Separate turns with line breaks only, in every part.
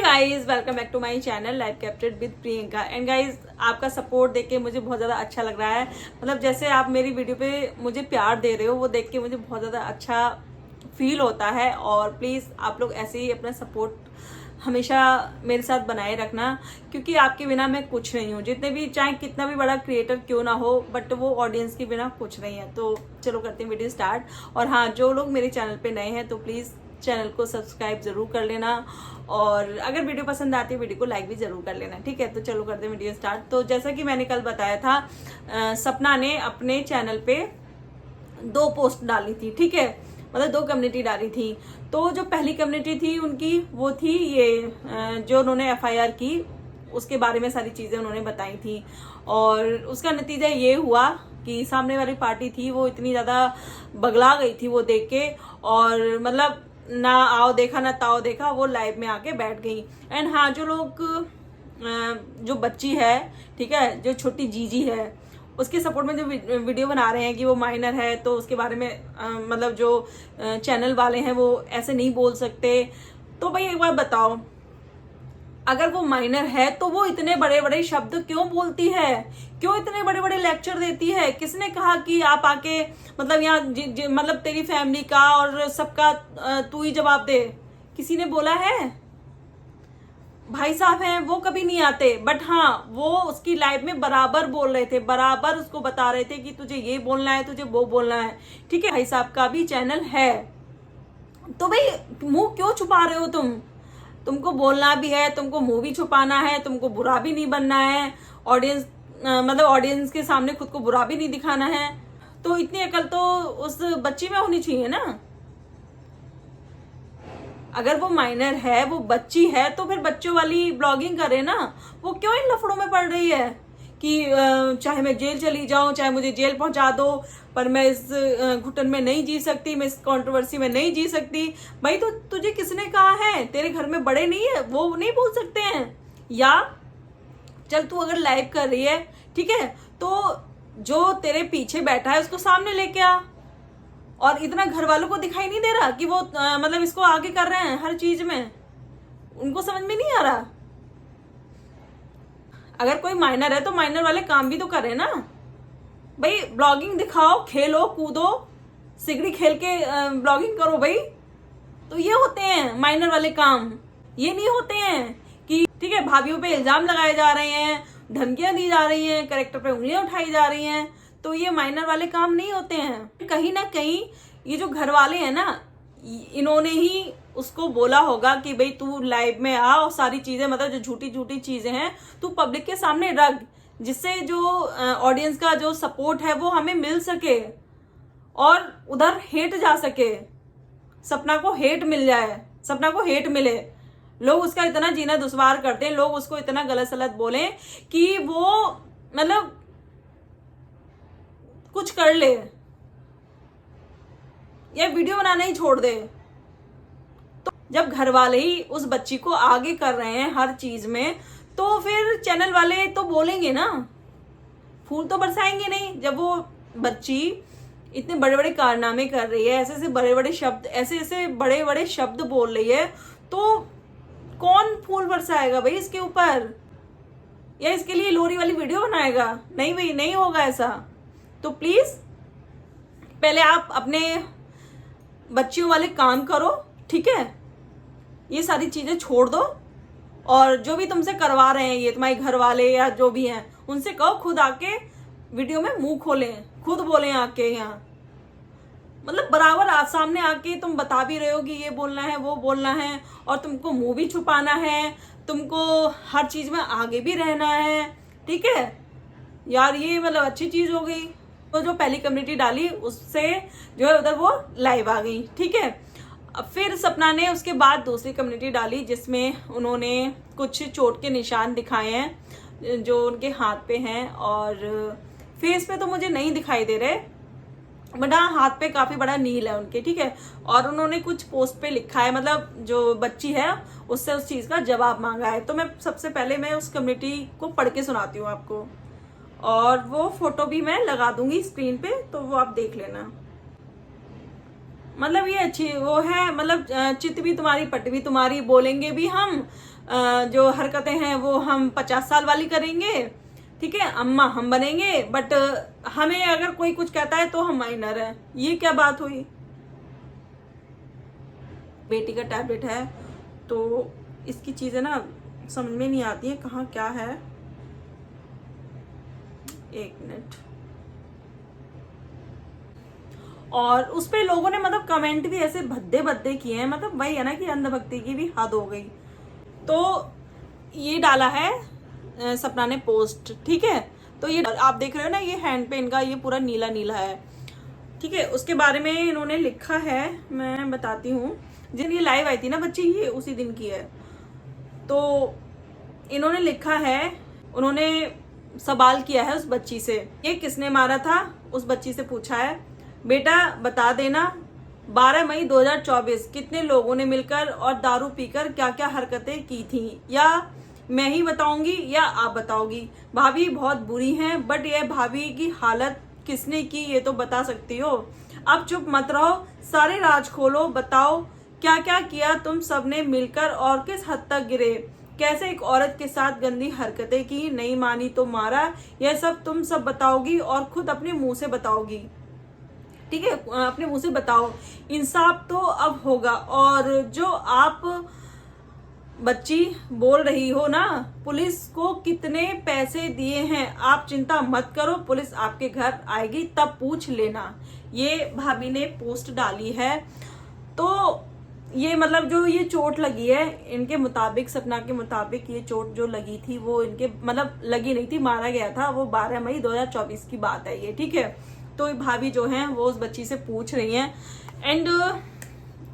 Guys, welcome back to my channel life captured with Priyanka. And guys, आपका support देख के मुझे बहुत ज़्यादा अच्छा लग रहा है। मतलब जैसे आप मेरी वीडियो पे मुझे प्यार दे रहे हो, वो देख के मुझे बहुत ज़्यादा अच्छा फील होता है। और प्लीज़ आप लोग ऐसे ही अपना सपोर्ट हमेशा मेरे साथ बनाए रखना, क्योंकि आपके बिना मैं कुछ नहीं हूँ। जितने भी, चाहे कितना भी बड़ा क्रिएटर क्यों ना हो, बट वो ऑडियंस के बिना कुछ नहीं है। तो चलो करते हैं वीडियो स्टार्ट। और हाँ, जो लोग मेरे चैनल पे नए हैं तो प्लीज़ चैनल को सब्सक्राइब जरूर कर लेना, और अगर वीडियो पसंद आती है वीडियो को लाइक भी जरूर कर लेना, ठीक है। तो चलो करते हैं वीडियो स्टार्ट। तो जैसा कि मैंने कल बताया था, सपना ने अपने चैनल पे 2 पोस्ट डाली थी, ठीक है। मतलब 2 कम्युनिटी डाली थी। तो जो पहली कम्युनिटी थी उनकी, वो थी ये जो उन्होंने FIR की, उसके बारे में सारी चीज़ें उन्होंने बताई थी। और उसका नतीजा ये हुआ कि सामने वाली पार्टी थी वो इतनी ज़्यादा बगला गई थी वो देख के, और मतलब ना आओ देखा ना ताओ देखा, वो लाइव में आके बैठ गई। एंड हाँ, जो लोग जो बच्ची है, ठीक है, जो छोटी जीजी है, उसके सपोर्ट में जो वीडियो बना रहे हैं कि वो माइनर है, तो उसके बारे में मतलब जो चैनल वाले हैं वो ऐसे नहीं बोल सकते। तो भाई एक बार बताओ, अगर वो माइनर है तो वो इतने बड़े बड़े शब्द क्यों बोलती है, क्यों इतने बड़े बड़े लेक्चर देती है? किसने कहा कि आप आके मतलब यहाँ मतलब तेरी फैमिली का और सबका तू ही जवाब दे? किसी ने बोला है? भाई साहब हैं वो कभी नहीं आते, बट हाँ, वो उसकी लाइफ में बराबर बोल रहे थे, बराबर उसको बता रहे थे कि तुझे ये बोलना है, तुझे वो बोलना है, ठीक है। भाई साहब का भी चैनल है, तो भाई मुंह क्यों छुपा रहे हो तुमको बोलना भी है, तुमको मुंह भी छुपाना है, तुमको बुरा भी नहीं बनना है, ऑडियंस मतलब ऑडियंस के सामने खुद को बुरा भी नहीं दिखाना है। तो इतनी अकल तो उस बच्ची में होनी चाहिए ना। अगर वो माइनर है, वो बच्ची है, तो फिर बच्चों वाली ब्लॉगिंग करे ना। वो क्यों इन लफड़ों में पड़ रही है कि चाहे मैं जेल चली जाऊं, चाहे मुझे जेल पहुंचा दो, पर मैं इस घुटन में नहीं जी सकती, मैं इस कंट्रोवर्सी में नहीं जी सकती। भाई तो तुझे किसने कहा है? तेरे घर में बड़े नहीं है, वो नहीं बोल सकते हैं? या चल तू अगर लाइव कर रही है, ठीक है, तो जो तेरे पीछे बैठा है उसको सामने लेके आ। और इतना घर वालों को दिखाई नहीं दे रहा कि वो मतलब इसको आगे कर रहे हैं हर चीज में? उनको समझ में नहीं आ रहा? अगर कोई माइनर है तो माइनर वाले काम भी तो करे ना भाई। ब्लॉगिंग दिखाओ, खेलो कूदो, सिगड़ी खेल के ब्लॉगिंग करो भाई। तो ये होते हैं माइनर वाले काम। ये नहीं होते हैं कि ठीक है, भाभीयों पे इल्जाम लगाए जा रहे हैं, धमकियां दी जा रही हैं, कैरेक्टर पे उंगलियां उठाई जा रही हैं। तो ये माइनर वाले काम नहीं होते हैं। कहीं ना कहीं ये जो घर वाले हैं ना, इन्होंने ही उसको बोला होगा कि भाई तू लाइव में आ और सारी चीजें, मतलब जो झूठी झूठी चीजें हैं, तू पब्लिक के सामने रख, जिससे जो ऑडियंस का जो सपोर्ट है वो हमें मिल सके और उधर हेट जा सके, सपना को हेट मिल जाए, सपना को हेट मिले। लोग उसका इतना जीना दुश्वार करते हैं, लोग उसको इतना गलत सलत बोले कि वो मतलब कुछ कर ले या वीडियो बनाना ही छोड़ दे। तो जब घर वाले ही उस बच्ची को आगे कर रहे हैं हर चीज में, तो फिर चैनल वाले तो बोलेंगे ना, फूल तो बरसाएंगे नहीं। जब वो बच्ची इतने बड़े बड़े कारनामे कर रही है, ऐसे ऐसे बड़े बड़े शब्द, ऐसे ऐसे बड़े बड़े शब्द बोल रही है, तो कौन फूल बरसाएगा भाई इसके ऊपर? या इसके लिए लोरी वाली वीडियो बनाएगा? नहीं भाई, नहीं होगा ऐसा। तो प्लीज पहले आप अपने बच्चियों वाले काम करो, ठीक है। ये सारी चीजें छोड़ दो, और जो भी तुमसे करवा रहे हैं, ये तुम्हारे घर वाले या जो भी हैं, उनसे कहो खुद आके वीडियो में मुंह खोलें, खुद बोलें आके यहाँ। मतलब बराबर आज सामने आके तुम बता भी रहे हो कि ये बोलना है, वो बोलना है, और तुमको मुंह भी छुपाना है, तुमको हर चीज में आगे भी रहना है, ठीक है यार। ये मतलब अच्छी चीज हो गई। तो जो पहली कम्युनिटी डाली उससे जो है उधर वो लाइव आ गई, ठीक है। फिर सपना ने उसके बाद दूसरी कम्युनिटी डाली, जिसमें उन्होंने कुछ चोट के निशान दिखाए हैं जो उनके हाथ पे हैं, और फेस पे तो मुझे नहीं दिखाई दे रहे, बट हाँ, हाथ पे काफी बड़ा नील है उनके, ठीक है। और उन्होंने कुछ पोस्ट पे लिखा है, मतलब जो बच्ची है उससे उस चीज का जवाब मांगा है। तो मैं सबसे पहले मैं उस कम्युनिटी को पढ़ के सुनाती हूँ आपको, और वो फोटो भी मैं लगा दूंगी स्क्रीन पे, तो वो आप देख लेना। मतलब ये अच्छी वो है, मतलब चित भी तुम्हारी पट भी तुम्हारी, बोलेंगे भी हम, जो हरकतें हैं वो हम 50 साल वाली करेंगे, ठीक है, अम्मा हम बनेंगे, बट हमें अगर कोई कुछ कहता है तो हम माइनर हैं। ये क्या बात हुई? बेटी का टैबलेट है तो इसकी चीजें ना समझ में नहीं आती हैं, कहाँ क्या है। एक मिनट। और उस पे लोगों ने मतलब कमेंट भी ऐसे भद्दे भद्दे किए हैं, मतलब वही है ना कि अंधभक्ति की भी हद हो गई। तो ये डाला है सपना ने पोस्ट, ठीक है। तो ये आप देख रहे हो ना, ये हैंड पे इनका ये पूरा नीला नीला है, ठीक है। उसके बारे में इन्होंने लिखा है, मैं बताती हूँ। जिन ये लाइव आई थी ना बच्ची, ये उसी दिन की है। तो इन्होंने लिखा है, उन्होंने सवाल किया है उस बच्ची से, ये किसने मारा था। उस बच्ची से पूछा है, बेटा बता देना 12 मई 2024 कितने लोगों ने मिलकर और दारू पीकर क्या क्या हरकतें की थी, या मैं ही बताऊंगी या आप बताओगी। भाभी बहुत बुरी हैं, बट ये भाभी की हालत किसने की ये तो बता सकती हो। अब चुप मत रहो, सारे राज खोलो, बताओ क्या क्या किया तुम सबने मिलकर और किस हद तक गिरे, कैसे एक औरत के साथ गंदी हरकतें की, नहीं मानी तो मारा, यह सब तुम सब बताओगी और खुद अपने मुंह से बताओगी, ठीक है, अपने मुंह से बताओ। इंसाफ तो अब होगा। और जो आप बच्ची बोल रही हो ना, पुलिस को कितने पैसे दिए हैं, आप चिंता मत करो, पुलिस आपके घर आएगी तब पूछ लेना। ये भाभी ने पोस्ट डाली है। तो ये मतलब जो ये चोट लगी है, इनके मुताबिक, सपना के मुताबिक ये चोट जो लगी थी वो इनके मतलब लगी नहीं थी, मारा गया था। वो 12 मई 2024 की बात है ये, ठीक है। तो भाभी जो है वो उस बच्ची से पूछ रही हैं। एंड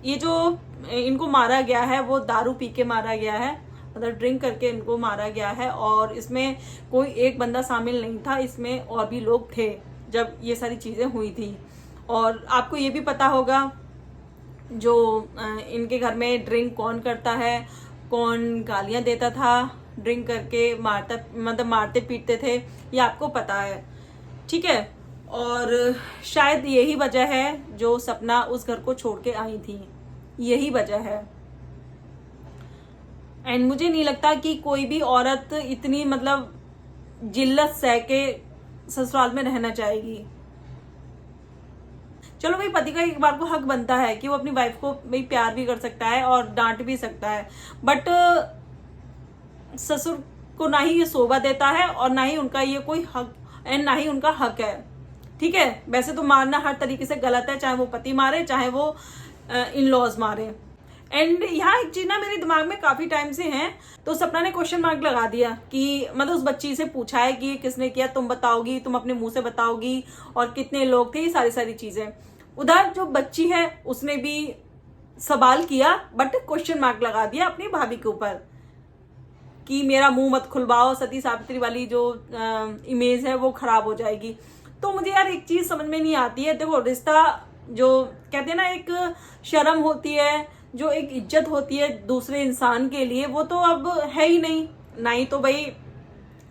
ये जो इनको मारा गया है वो दारू पी के मारा गया है, मतलब ड्रिंक करके इनको मारा गया है। और इसमें कोई एक बंदा शामिल नहीं था, इसमें और भी लोग थे जब ये सारी चीजें हुई थी। और आपको ये भी पता होगा जो इनके घर में ड्रिंक कौन करता है, कौन गालियां देता था, ड्रिंक करके मारता मतलब मारते पीटते थे, ये आपको पता है, ठीक है। और शायद यही वजह है जो सपना उस घर को छोड़ के आई थी, यही वजह है। एंड मुझे नहीं लगता कि कोई भी औरत इतनी मतलब जिल्लत सह के ससुराल में रहना चाहेगी। चलो भाई, पति का एक बार को हक बनता है कि वो अपनी वाइफ को भाई प्यार भी कर सकता है और डांट भी सकता है, बट ससुर को ना ही ये शोभा देता है और ना ही उनका ये कोई हक एंड ना ही उनका हक है, ठीक है। वैसे तो मारना हर तरीके से गलत है, चाहे वो पति मारे चाहे वो इन लॉज मारे। एंड यहाँ एक चीज ना मेरे दिमाग में काफी टाइम से है, तो सपना ने क्वेश्चन मार्क लगा दिया कि मतलब उस बच्ची से पूछा है कि ये किसने किया, तुम बताओगी, तुम अपने मुंह से बताओगी, और कितने लोग थे, ये सारी चीजें। उधर जो बच्ची है उसने भी सवाल किया, बट क्वेश्चन मार्क लगा दिया अपनी भाभी के ऊपर कि मेरा मुंह मत खुलवाओ, सती सावित्री वाली जो इमेज है वो खराब हो जाएगी। तो मुझे यार एक चीज समझ में नहीं आती है। देखो, रिश्ता जो कहते हैं ना, एक शर्म होती है, जो एक इज्जत होती है दूसरे इंसान के लिए, वो तो अब है ही नहीं। ना ही तो भाई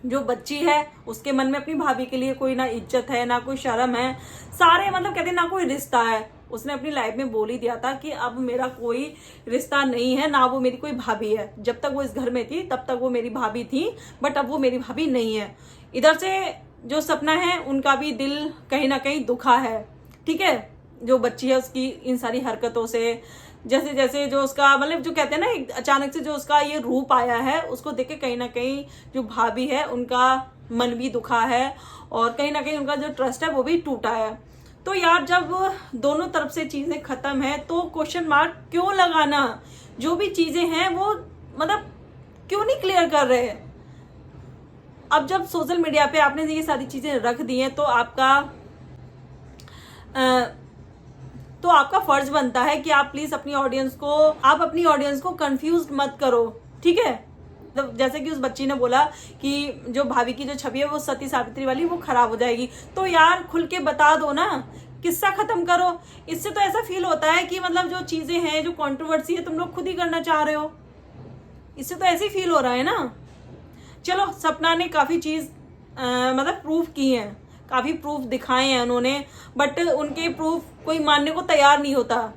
जो बच्ची है उसके मन में अपनी भाभी के लिए कोई ना इज्जत है, ना कोई शर्म है, सारे मतलब कहते हैं ना कोई रिश्ता है। उसने अपनी लाइफ में बोल ही दिया था कि अब मेरा कोई रिश्ता नहीं है, ना वो मेरी कोई भाभी है। जब तक वो इस घर में थी तब तक वो मेरी भाभी थी, बट अब वो मेरी भाभी नहीं है। इधर से जो सपना है उनका भी दिल कहीं ना कहीं दुखा है, ठीक है। जो बच्ची है उसकी इन सारी हरकतों से, जैसे जैसे जो उसका मतलब जो कहते हैं ना, अचानक से जो उसका ये रूप आया है, उसको देख के कहीं ना कहीं जो भाभी है उनका मन भी दुखा है और कहीं ना कहीं उनका जो ट्रस्ट है वो भी टूटा है। तो यार, जब दोनों तरफ से चीजें खत्म है तो क्वेश्चन मार्क क्यों लगाना? जो भी चीजें हैं वो मतलब क्यों नहीं क्लियर कर रहे? अब जब सोशल मीडिया पे आपने ये सारी चीजें रख दी हैं तो आपका फर्ज बनता है कि आप प्लीज अपनी ऑडियंस को कंफ्यूज मत करो, ठीक है। तो जैसे कि उस बच्ची ने बोला कि जो भाभी की जो छवि है वो सती सावित्री वाली वो खराब हो जाएगी, तो यार खुल के बता दो ना, किस्सा खत्म करो। इससे तो ऐसा फील होता है कि मतलब जो चीजें हैं, जो कंट्रोवर्सी है, तुम लोग खुद ही करना चाह रहे हो। इससे तो ऐसे ही फील हो रहा है ना। चलो, सपना ने काफी चीज मतलब प्रूफ की है, काफी प्रूफ दिखाए हैं उन्होंने, बट उनके प्रूफ कोई मानने को तैयार नहीं होता।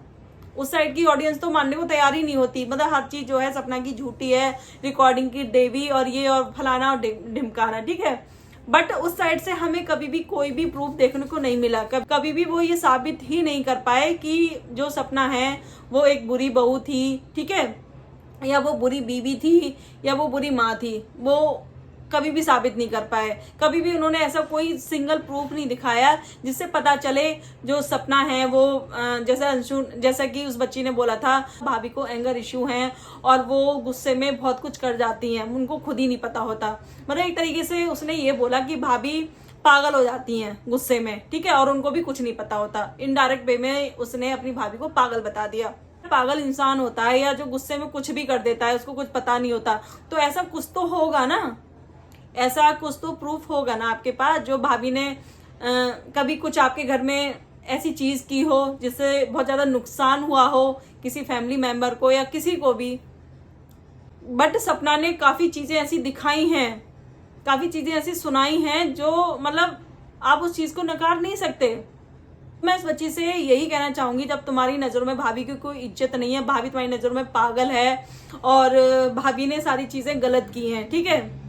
उस साइड की ऑडियंस तो मानने को तैयार ही नहीं होती, मतलब हर चीज जो है सपना की झूठी है, रिकॉर्डिंग की देवी और ये और फलाना और ढिमकाना, ठीक है। बट उस साइड से हमें कभी भी कोई भी प्रूफ देखने को नहीं मिला, कभी भी वो ये साबित ही नहीं कर पाए कि जो सपना है वो एक बुरी बहू थी, ठीक है, या वो बुरी बीवी थी, या वो बुरी माँ थी। वो कभी भी साबित नहीं कर पाए। कभी भी उन्होंने ऐसा कोई सिंगल प्रूफ नहीं दिखाया जिससे पता चले जो सपना है वो जैसा कि उस बच्ची ने बोला था, भाभी को एंगर इश्यू है और वो गुस्से में बहुत कुछ कर जाती हैं, उनको खुद ही नहीं पता होता। मतलब एक तरीके से उसने ये बोला कि भाभी पागल हो जाती हैं गुस्से में, ठीक है, और उनको भी कुछ नहीं पता होता। इनडायरेक्ट वे में उसने अपनी भाभी को पागल बता दिया। पागल इंसान होता है या जो गुस्से में कुछ भी कर देता है, उसको कुछ पता नहीं होता, तो ऐसा कुछ तो होगा ना, ऐसा कुछ तो प्रूफ होगा ना आपके पास, जो भाभी ने कभी कुछ आपके घर में ऐसी चीज की हो जिससे बहुत ज्यादा नुकसान हुआ हो किसी फैमिली मेंबर को या किसी को भी। बट सपना ने काफी चीजें ऐसी दिखाई हैं, काफी चीजें ऐसी सुनाई हैं जो मतलब आप उस चीज को नकार नहीं सकते। मैं इस बच्ची से यही कहना चाहूंगी, जब तुम्हारी नजरों में भाभी की कोई इज्जत नहीं है, भाभी तुम्हारी नजरों में पागल है और भाभी ने सारी चीजें गलत की हैं, ठीक है,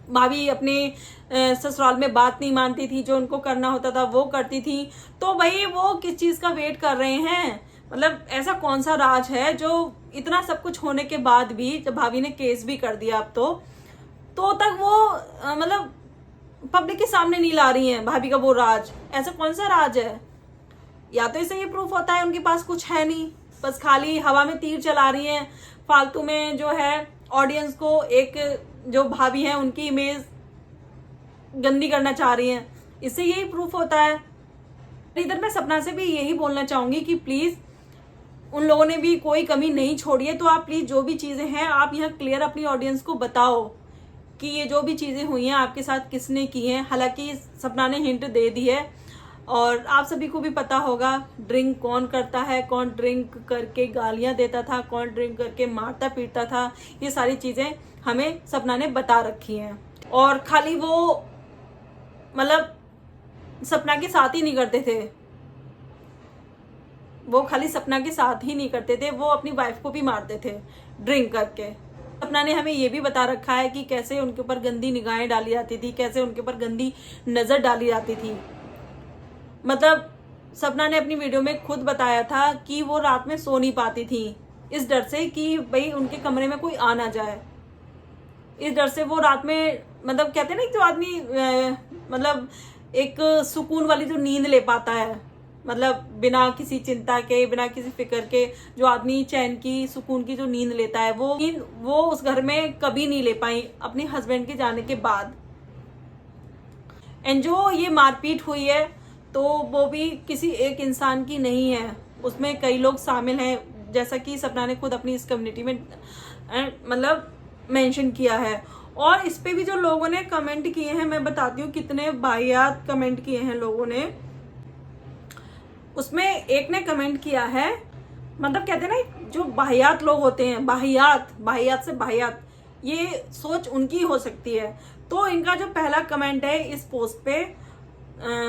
भाभी अपने ससुराल में बात नहीं मानती थी, जो उनको करना होता था वो करती थी, तो भाई वो किस चीज का वेट कर रहे हैं। मतलब ऐसा कौन सा राज है जो इतना सब कुछ होने के बाद भी, जब भाभी ने केस भी कर दिया अब तो तक वो मतलब पब्लिक के सामने नहीं ला रही हैं भाभी का वो राज। ऐसा कौन सा राज है? या तो इससे ये प्रूफ होता है उनके पास कुछ है नहीं, बस खाली हवा में तीर चला रही हैं, फालतू में जो है ऑडियंस को एक जो भाभी हैं उनकी इमेज गंदी करना चाह रही हैं, इससे यही प्रूफ होता है। इधर मैं सपना से भी यही बोलना चाहूंगी कि प्लीज उन लोगों ने भी कोई कमी नहीं छोड़ी है, तो आप प्लीज जो भी चीजें हैं आप यहाँ क्लियर अपनी ऑडियंस को बताओ कि ये जो भी चीजें हुई हैं आपके साथ किसने की हैं। हालांकि सपना ने हिंट दे दी है और आप सभी को भी पता होगा ड्रिंक कौन करता है, कौन ड्रिंक करके गालियां देता था, कौन ड्रिंक करके मारता पीटता था, ये सारी चीजें हमें सपना ने बता रखी हैं। और खाली वो मतलब सपना के साथ ही नहीं करते थे, वो खाली सपना के साथ ही नहीं करते थे, वो अपनी वाइफ को भी मारते थे ड्रिंक करके। सपना ने हमें ये भी बता रखा है कि कैसे उनके ऊपर गंदी निगाहें डाली जाती थी, कैसे उनके ऊपर गंदी नजर डाली जाती थी। मतलब सपना ने अपनी वीडियो में खुद बताया था कि वो रात में सो नहीं पाती थी इस डर से कि भाई उनके कमरे में कोई आ ना जाए। इस डर से वो रात में मतलब कहते हैं ना, जो आदमी मतलब एक सुकून वाली जो नींद ले पाता है, मतलब बिना किसी चिंता के, बिना किसी फिक्र के जो आदमी चैन की सुकून की जो नींद लेता है, वो उस घर में कभी नहीं ले पाई अपने हस्बैंड के जाने के बाद। एंड जो ये मारपीट हुई है तो वो भी किसी एक इंसान की नहीं है, उसमें कई लोग शामिल हैं, जैसा कि सपना ने खुद अपनी इस कम्युनिटी में मतलब मेंशन किया है। और इस पे भी जो लोगों ने कमेंट किए हैं, मैं बताती हूँ कितने वाहियात कमेंट किए हैं लोगों ने। उसमें एक ने कमेंट किया है, मतलब कहते हैं ना जो वाहियात लोग होते हैं, वाहियात से वाहियात, ये सोच उनकी हो सकती है। तो इनका जो पहला कमेंट है इस पोस्ट पे,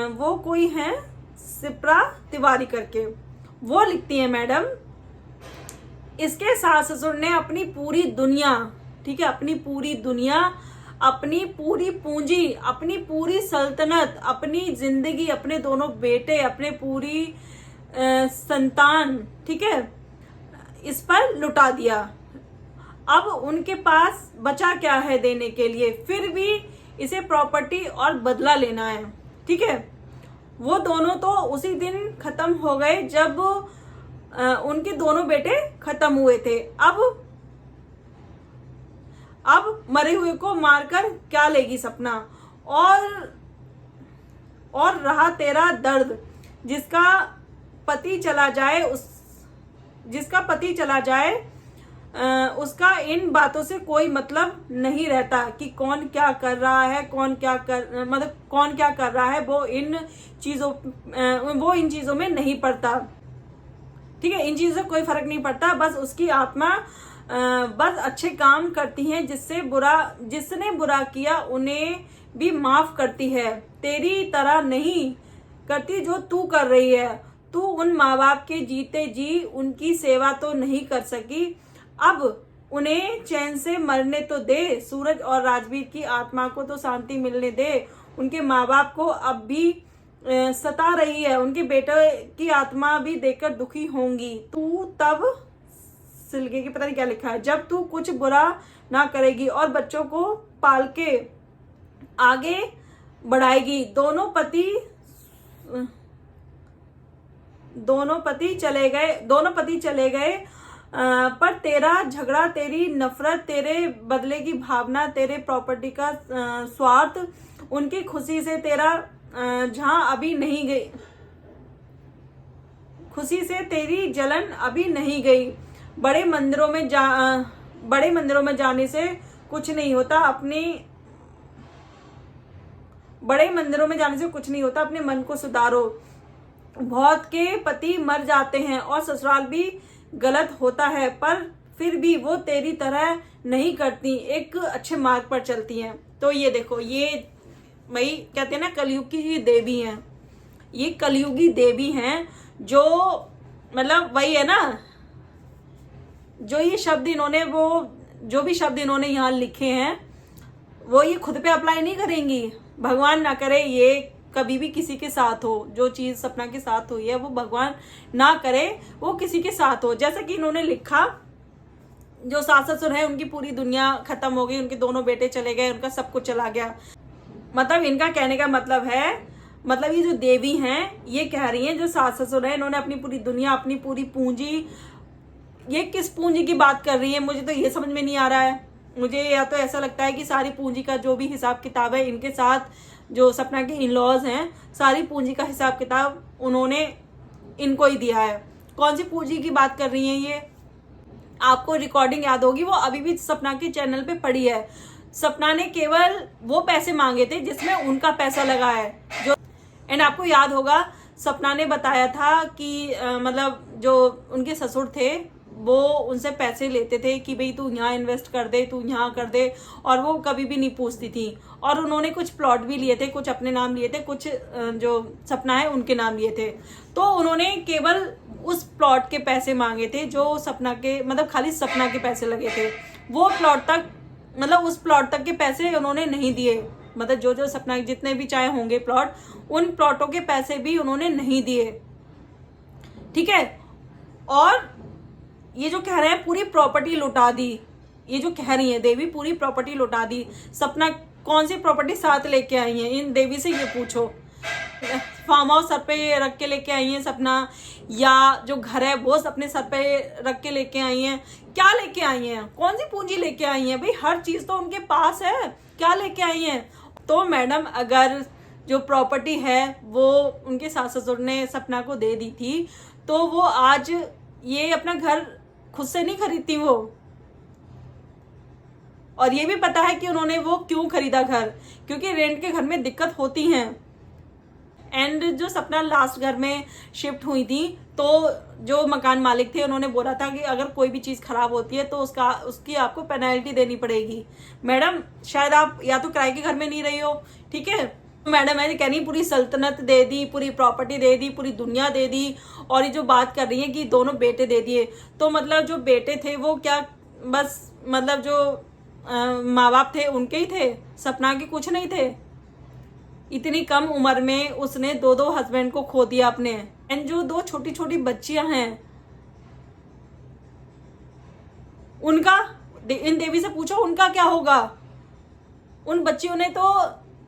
वो कोई है सिप्रा तिवारी करके, वो लिखती है, मैडम इसके सास ससुर ने अपनी पूरी दुनिया, ठीक है, अपनी पूरी दुनिया, अपनी पूरी पूंजी, अपनी पूरी सल्तनत, अपनी जिंदगी, अपने दोनों बेटे, अपने पूरी संतान, ठीक है, इस पर लुटा दिया। अब उनके पास बचा क्या है देने के लिए, फिर भी इसे प्रॉपर्टी और बदला लेना है, ठीक है। वो दोनों तो उसी दिन खत्म हो गए जब उनके दोनों बेटे खत्म हुए थे। अब मरे हुए को मारकर क्या लेगी सपना। और रहा तेरा दर्द, जिसका पति चला जाए उसका इन बातों से कोई मतलब नहीं रहता कि कौन क्या कर रहा है, कौन क्या कर रहा है, वो इन चीजों में नहीं पड़ता, ठीक है, इन चीजों से कोई फर्क नहीं पड़ता। बस उसकी आत्मा बस अच्छे काम करती है, जिसने बुरा किया उन्हें भी माफ करती है, तेरी तरह नहीं करती जो तू कर रही है। तू उन माँ बाप के जीते जी उनकी सेवा तो नहीं कर सकी, अब उन्हें चैन से मरने तो दे। सूरज और राजवीर की आत्मा को तो शांति मिलने दे। उनके माँ बाप को अब भी सता रही है, उनके बेटे की आत्मा भी देखकर दुखी होंगी। तू तब सिलके की पता नहीं क्या लिखा है, जब तू कुछ बुरा ना करेगी और बच्चों को पाल के आगे बढ़ाएगी। दोनों पति चले गए, पर तेरा झगड़ा, तेरी नफरत, तेरे बदले की भावना, तेरे प्रॉपर्टी का स्वार्थ, उनकी खुशी से तेरा जहां अभी नहीं गई, खुशी से तेरी जलन अभी नहीं गई। बड़े मंदिरों में जाने से कुछ नहीं होता, अपने मन को सुधारो। बहुत के पति मर जाते हैं और ससुराल भी गलत होता है, पर फिर भी वो तेरी तरह नहीं करती, एक अच्छे मार्ग पर चलती हैं। तो ये देखो, ये वही कहते हैं ना, कलयुग की ये देवी हैं, ये कलयुगी देवी हैं, जो मतलब वही है ना, जो ये शब्द इन्होंने जो भी शब्द इन्होंने यहाँ लिखे हैं वो ये खुद पे अप्लाई नहीं करेंगी। भगवान ना करे ये कभी भी किसी के साथ हो, जो चीज सपना के साथ हुई है वो भगवान ना करे वो किसी के साथ हो। जैसा कि इन्होंने लिखा, जो सास ससुर है उनकी पूरी दुनिया खत्म हो गई, उनके दोनों बेटे चले गए, उनका सब कुछ चला गया। मतलब इनका कहने का मतलब है, मतलब ये जो देवी हैं ये कह रही हैं, जो सास ससुर है इन्होंने अपनी पूरी दुनिया, अपनी पूरी पूंजी, ये किस पूंजी की बात कर रही है मुझे तो ये समझ में नहीं आ रहा है। मुझे या तो ऐसा लगता है कि सारी पूंजी का जो भी हिसाब किताब है इनके साथ, जो सपना के इन लॉज हैं, सारी पूंजी का हिसाब किताब उन्होंने इनको ही दिया है। कौन सी पूंजी की बात कर रही हैं ये? आपको रिकॉर्डिंग याद होगी, वो अभी भी सपना के चैनल पे पड़ी है। सपना ने केवल वो पैसे मांगे थे जिसमें उनका पैसा लगा है, जो एंड आपको याद होगा सपना ने बताया था कि मतलब जो उनके ससुर थे वो उनसे पैसे लेते थे कि भाई तू यहाँ इन्वेस्ट कर दे, तू यहाँ कर दे, और वो कभी भी नहीं पूछती थी। और उन्होंने कुछ प्लॉट भी लिए थे, कुछ अपने नाम लिए थे, कुछ जो सपना है उनके नाम लिए थे। तो उन्होंने केवल उस प्लॉट के पैसे मांगे थे जो सपना के, मतलब खाली सपना के पैसे लगे थे। वो प्लॉट तक, मतलब उस प्लॉट तक के पैसे उन्होंने नहीं दिए। मतलब जो सपना जितने भी चाहे होंगे प्लॉट, उन प्लॉटों के पैसे भी उन्होंने नहीं दिए, ठीक है। और ये जो कह रहे हैं पूरी प्रॉपर्टी लुटा दी, ये जो कह रही है देवी पूरी प्रॉपर्टी लुटा दी। सपना कौन सी प्रॉपर्टी साथ लेके आई है? इन देवी से ये पूछो। फार्म हाउस सर पे रख के लेके आई है सपना, या जो घर है वो अपने सर पे रख के लेके आई हैं? क्या लेके आई हैं? कौन सी पूंजी लेके आई हैं? भाई हर चीज तो उनके पास है, क्या लेके आई हैं? तो मैडम अगर जो प्रॉपर्टी है वो उनके सास ससुर ने सपना को दे दी थी, तो वो आज ये अपना घर खुद से नहीं खरीदती वो। और ये भी पता है कि उन्होंने वो क्यों खरीदा घर, क्योंकि रेंट के घर में दिक्कत होती है। एंड जो सपना लास्ट घर में शिफ्ट हुई थी, तो जो मकान मालिक थे उन्होंने बोला था कि अगर कोई भी चीज खराब होती है तो उसकी आपको पेनल्टी देनी पड़ेगी। मैडम शायद आप या तो किराए के घर में नहीं रही हो, ठीक है। मैडम ऐसे कह रही पूरी सल्तनत दे दी, पूरी प्रॉपर्टी दे दी, पूरी दुनिया दे दी, और ये जो बात कर रही है कि दोनों बेटे दे दिए, तो मतलब जो बेटे थे वो क्या बस मतलब जो माँ बाप थे उनके ही थे, सपना के कुछ नहीं थे? इतनी कम उम्र में उसने दो हस्बैंड को खो दिया अपने। एंड जो दो छोटी छोटी बच्चियां हैं उनका, इन देवी से पूछो उनका क्या होगा? उन बच्चियों ने तो,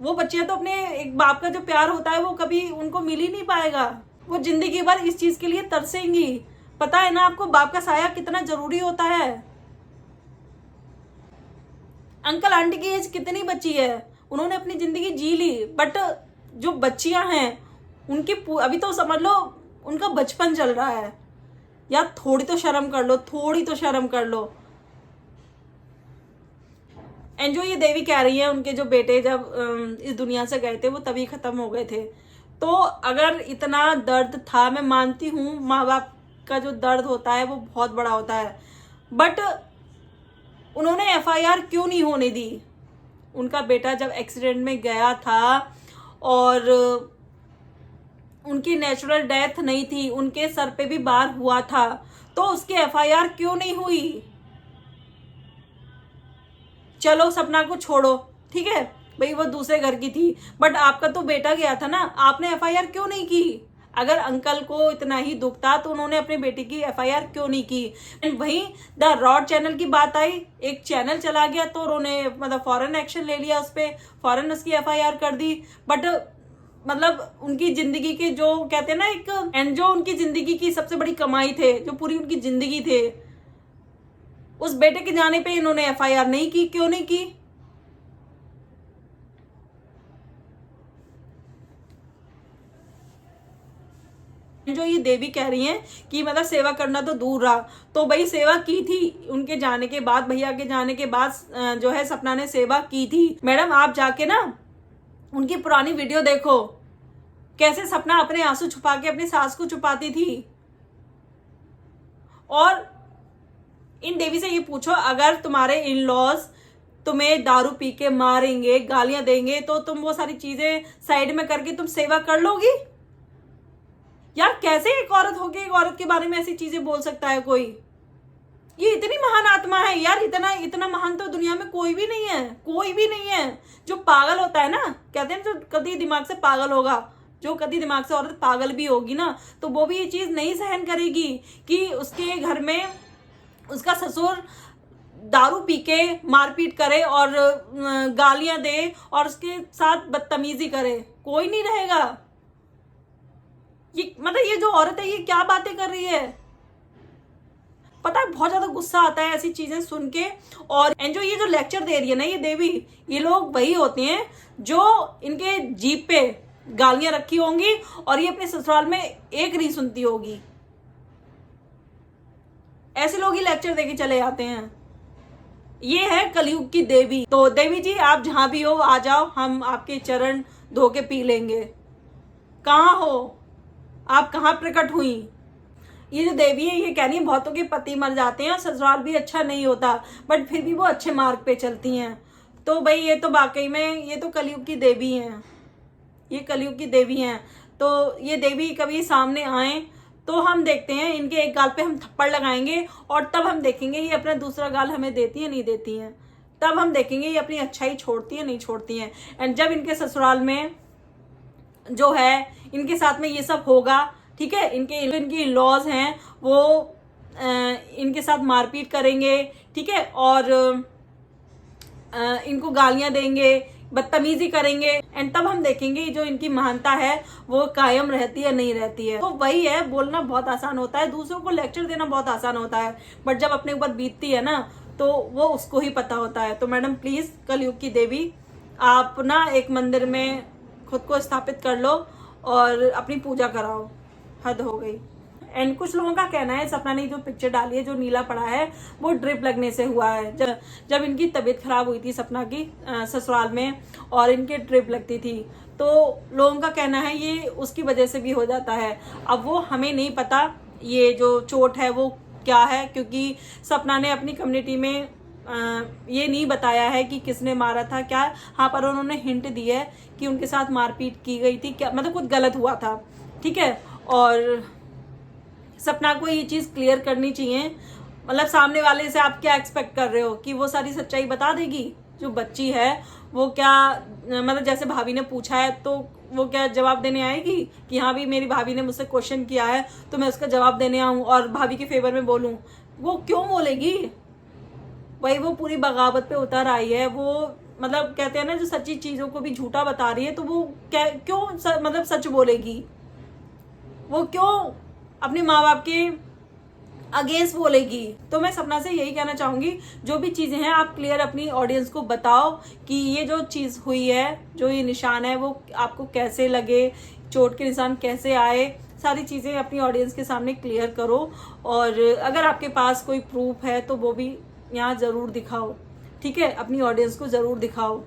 वो बच्चियां तो अपने एक बाप का जो प्यार होता है वो कभी उनको मिल ही नहीं पाएगा। वो जिंदगी भर इस चीज के लिए तरसेंगी। पता है ना आपको बाप का साया कितना जरूरी होता है? अंकल आंटी की एज कितनी बची है, उन्होंने अपनी जिंदगी जी ली, बट जो बच्चियां हैं उनकी अभी तो समझ लो उनका बचपन चल रहा है। यार थोड़ी तो शर्म कर लो, थोड़ी तो शर्म कर लो। एंड जो ये देवी कह रही है उनके जो बेटे जब इस दुनिया से गए थे वो तभी खत्म हो गए थे। तो अगर इतना दर्द था, मैं मानती हूँ माँ बाप का जो दर्द होता है वो बहुत बड़ा होता है, बट उन्होंने एफआईआर क्यों नहीं होने दी? उनका बेटा जब एक्सीडेंट में गया था और उनकी नेचुरल डेथ नहीं थी, उनके सर पे भी बार हुआ था, तो उसकी एफआईआर क्यों नहीं हुई? चलो सपना को छोड़ो, ठीक है भाई, वो दूसरे घर की थी, बट आपका तो बेटा गया था ना, आपने एफआईआर क्यों नहीं की? अगर अंकल को इतना ही दुख था तो उन्होंने अपने बेटे की एफआईआर क्यों नहीं की? एंड वहीं द रॉड चैनल की बात आई, एक चैनल चला गया तो उन्होंने मतलब फॉरेन एक्शन ले लिया, उस पर फॉरेन उसकी एफआईआर कर दी। बट मतलब उनकी जिंदगी के जो कहते हैं ना एक, एंड जो उनकी जिंदगी की सबसे बड़ी कमाई थे, जो पूरी उनकी जिंदगी थे, उस बेटे के जाने पे इन्होंने एफआईआर नहीं की, क्यों नहीं की? जो ये देवी कह रही हैं कि मतलब सेवा करना तो दूर रहा, तो भाई सेवा की थी उनके जाने के बाद, भैया के जाने के बाद जो है सपना ने सेवा की थी। मैडम आप जाके ना उनकी पुरानी वीडियो देखो, कैसे सपना अपने आंसू छुपा के अपनी सास को छुपाती थी। और इन देवी से ये पूछो, अगर तुम्हारे इन लॉज तुम्हें दारू पी के मारेंगे, गालियां देंगे, तो तुम वो सारी चीजें साइड में करके तुम सेवा कर लोगी? यार कैसे एक औरत होके एक औरत के बारे में ऐसी चीजें बोल सकता है कोई? ये इतनी महान आत्मा है यार, इतना इतना महान तो दुनिया में कोई भी नहीं है, कोई भी नहीं है। जो पागल होता है ना, कहते हैं जो कभी दिमाग से पागल होगा, जो कभी दिमाग से औरत पागल भी होगी ना, तो वो भी ये चीज नहीं सहन करेगी कि उसके घर में उसका ससुर दारू पी के मारपीट करे और गालियां दे और उसके साथ बदतमीजी करे। कोई नहीं रहेगा। ये मतलब ये जो औरत है ये क्या बातें कर रही है? पता है बहुत ज्यादा गुस्सा आता है ऐसी चीजें सुन के। और जो ये जो लेक्चर दे रही है ना ये देवी, ये लोग वही होते हैं जो इनके जीप पे गालियां रखी होंगी और ये अपने ससुराल में एक नहीं सुनती होगी। ऐसे लोग ही लेक्चर देके चले जाते हैं। ये है कलयुग की देवी। तो देवी जी आप जहां भी हो आ जाओ, हम आपके चरण धो के पी लेंगे। कहाँ हो आप, कहाँ प्रकट हुई? ये जो देवी है ये कह रही है बहुतों के पति मर जाते हैं और ससुराल भी अच्छा नहीं होता, बट फिर भी वो अच्छे मार्ग पे चलती हैं। तो भाई ये तो वाकई में ये तो कलयुग की देवी हैं, ये कलयुग की देवी हैं। तो ये देवी कभी सामने आए तो हम देखते हैं, इनके एक गाल पे हम थप्पड़ लगाएंगे और तब हम देखेंगे ये अपना दूसरा गाल हमें देती है नहीं देती हैं। तब हम देखेंगे ये अपनी अच्छाई छोड़ती है नहीं छोड़ती हैं। एंड जब इनके ससुराल में जो है इनके साथ में ये सब होगा, ठीक है, इनके लॉज हैं वो इनके साथ मारपीट करेंगे, ठीक है, और इनको गालियां देंगे, बदतमीजी करेंगे, एंड तब हम देखेंगे जो इनकी महानता है वो कायम रहती है नहीं रहती है। तो वही है, बोलना बहुत आसान होता है, दूसरों को लेक्चर देना बहुत आसान होता है, बट जब अपने ऊपर बीतती है ना तो वो उसको ही पता होता है। तो मैडम प्लीज कलयुग की देवी आप ना एक मंदिर में खुद को स्थापित कर लो और अपनी पूजा कराओ, हद हो गई। एंड कुछ लोगों का कहना है सपना ने जो पिक्चर डाली है जो नीला पड़ा है वो ड्रिप लगने से हुआ है। जब इनकी तबीयत खराब हुई थी सपना की ससुराल में और इनके ड्रिप लगती थी, तो लोगों का कहना है ये उसकी वजह से भी हो जाता है। अब वो हमें नहीं पता ये जो चोट है वो क्या है, क्योंकि सपना ने अपनी कम्युनिटी में ये नहीं बताया है कि किसने मारा था क्या। हाँ पर उन्होंने हिंट दी है कि उनके साथ मारपीट की गई थी, क्या मतलब कुछ गलत हुआ था, ठीक है। और सपना को ये चीज़ क्लियर करनी चाहिए। मतलब सामने वाले से आप क्या एक्सपेक्ट कर रहे हो कि वो सारी सच्चाई बता देगी? जो बच्ची है वो क्या मतलब जैसे भाभी ने पूछा है तो वो क्या जवाब देने आएगी कि हाँ भी मेरी भाभी ने मुझसे क्वेश्चन किया है तो मैं उसका जवाब देने आऊँ और भाभी के फेवर में बोलूँ? वो क्यों बोलेगी? वही वो पूरी बगावत पे उतर आई है। वो मतलब कहते हैं ना जो सच्ची चीजों को भी झूठा बता रही है, तो वो क्यों मतलब सच बोलेगी? वो क्यों अपने माँ बाप के अगेंस्ट बोलेगी? तो मैं सपना से यही कहना चाहूंगी जो भी चीजें हैं आप क्लियर अपनी ऑडियंस को बताओ कि ये जो चीज हुई है, जो ये निशान है वो आपको कैसे लगे, चोट के निशान कैसे आए, सारी चीजें अपनी ऑडियंस के सामने क्लियर करो। और अगर आपके पास कोई प्रूफ है तो वो भी यहाँ जरूर दिखाओ, ठीक है, अपनी ऑडियंस को जरूर दिखाओ।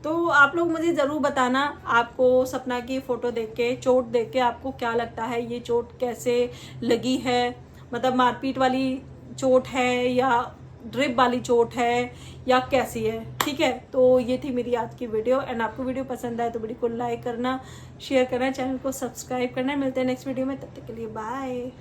तो आप लोग मुझे ज़रूर बताना आपको सपना की फ़ोटो देख के, चोट देख के आपको क्या लगता है, ये चोट कैसे लगी है? मतलब मारपीट वाली चोट है या ड्रिप वाली चोट है या कैसी है, ठीक है। तो ये थी मेरी आज की वीडियो, एंड आपको वीडियो पसंद आए तो वीडियो को लाइक करना, शेयर करना, चैनल को सब्सक्राइब करना। मिलते हैं नेक्स्ट वीडियो में, तब तक के लिए बाय।